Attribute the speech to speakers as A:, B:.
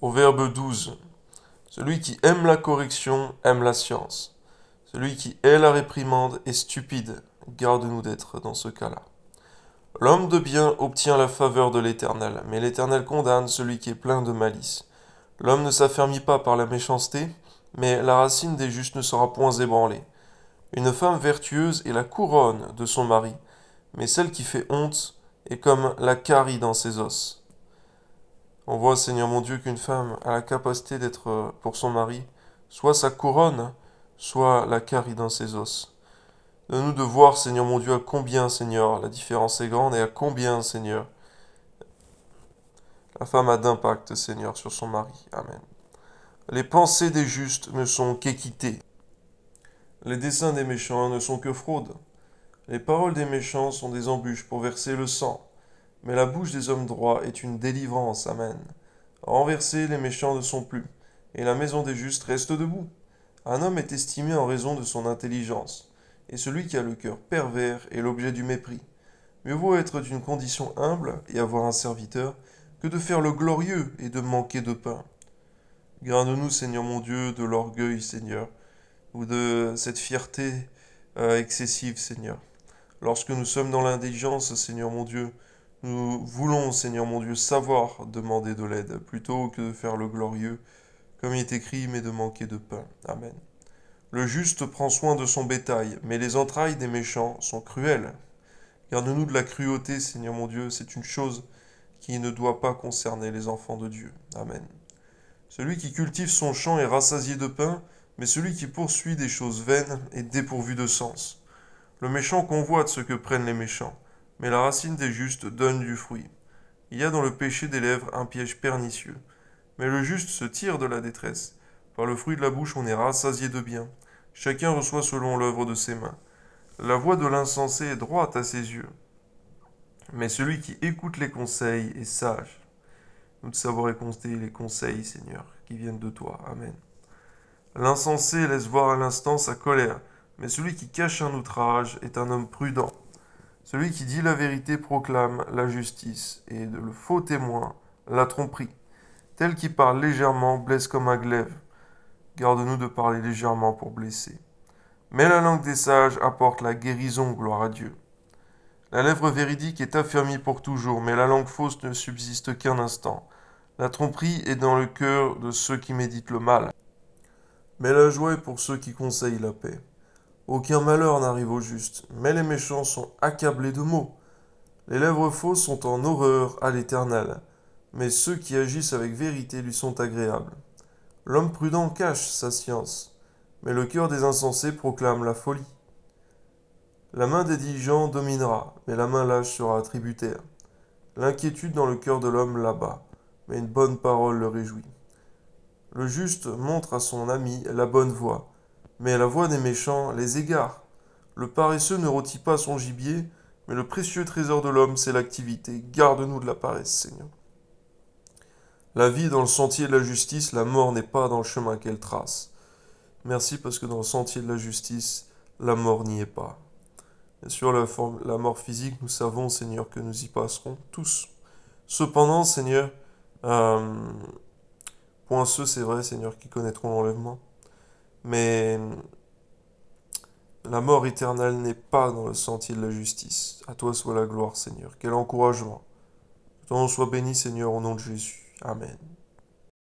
A: Au verbe 12. Celui qui aime la correction aime la science. Celui qui hait la réprimande est stupide. Garde-nous d'être dans ce cas-là. L'homme de bien obtient la faveur de l'Éternel, mais l'Éternel condamne celui qui est plein de malice. L'homme ne s'affermit pas par la méchanceté, mais la racine des justes ne sera point ébranlée. Une femme vertueuse est la couronne de son mari, mais celle qui fait honte est comme la carie dans ses os. On voit, Seigneur mon Dieu, qu'une femme a la capacité d'être pour son mari soit sa couronne, soit la carie dans ses os. Donne-nous de voir, Seigneur mon Dieu, à combien, Seigneur, la différence est grande et à combien, Seigneur, la femme a d'impact, Seigneur, sur son mari. Amen. Les pensées des justes ne sont qu'équité. Les desseins des méchants ne sont que fraude. Les paroles des méchants sont des embûches pour verser le sang. Mais la bouche des hommes droits est une délivrance. Amen. Renversés, les méchants ne sont plus, et la maison des justes reste debout. Un homme est estimé en raison de son intelligence, et celui qui a le cœur pervers est l'objet du mépris. Mieux vaut être d'une condition humble et avoir un serviteur, que de faire le glorieux et de manquer de pain. Garde-nous, Seigneur mon Dieu, de l'orgueil, Seigneur, ou de cette fierté excessive, Seigneur. Lorsque nous sommes dans l'indigence, Seigneur mon Dieu, nous voulons, Seigneur mon Dieu, savoir demander de l'aide, plutôt que de faire le glorieux, comme il est écrit, mais de manquer de pain. Amen. Le juste prend soin de son bétail, mais les entrailles des méchants sont cruelles. Garde-nous de la cruauté, Seigneur mon Dieu, c'est une chose qui ne doit pas concerner les enfants de Dieu. Amen. Celui qui cultive son champ est rassasié de pain, mais celui qui poursuit des choses vaines est dépourvu de sens. Le méchant convoite ce que prennent les méchants, mais la racine des justes donne du fruit. Il y a dans le péché des lèvres un piège pernicieux, mais le juste se tire de la détresse. Par le fruit de la bouche on est rassasié de bien. Chacun reçoit selon l'œuvre de ses mains. La voix de l'insensé est droite à ses yeux, mais celui qui écoute les conseils est sage. Nous te savoir écouter les conseils, Seigneur, qui viennent de toi. Amen. L'insensé laisse voir à l'instant sa colère, mais celui qui cache un outrage est un homme prudent. Celui qui dit la vérité proclame la justice, et de le faux témoin la tromperie. Tel qui parle légèrement blesse comme un glaive. Garde-nous de parler légèrement pour blesser. Mais la langue des sages apporte la guérison, gloire à Dieu. La lèvre véridique est affermie pour toujours, mais la langue fausse ne subsiste qu'un instant. La tromperie est dans le cœur de ceux qui méditent le mal. Mais la joie est pour ceux qui conseillent la paix. Aucun malheur n'arrive au juste, mais les méchants sont accablés de maux. Les lèvres fausses sont en horreur à l'Éternel, mais ceux qui agissent avec vérité lui sont agréables. L'homme prudent cache sa science, mais le cœur des insensés proclame la folie. La main des diligents dominera, mais la main lâche sera tributaire. L'inquiétude dans le cœur de l'homme l'abat, mais une bonne parole le réjouit. Le juste montre à son ami la bonne voie, mais la voie des méchants les égare. Le paresseux ne rôtit pas son gibier, mais le précieux trésor de l'homme, c'est l'activité. Garde-nous de la paresse, Seigneur. La vie est dans le sentier de la justice, la mort n'est pas dans le chemin qu'elle trace. Merci parce que dans le sentier de la justice, la mort n'y est pas. Bien sûr, la mort physique, nous savons, Seigneur, que nous y passerons tous. Cependant, Seigneur, point ceux, c'est vrai, Seigneur, qui connaîtront l'enlèvement. Mais la mort éternelle n'est pas dans le sentier de la justice. À toi soit la gloire, Seigneur. Quel encouragement. Que ton nom soit béni, Seigneur, au nom de Jésus. Amen.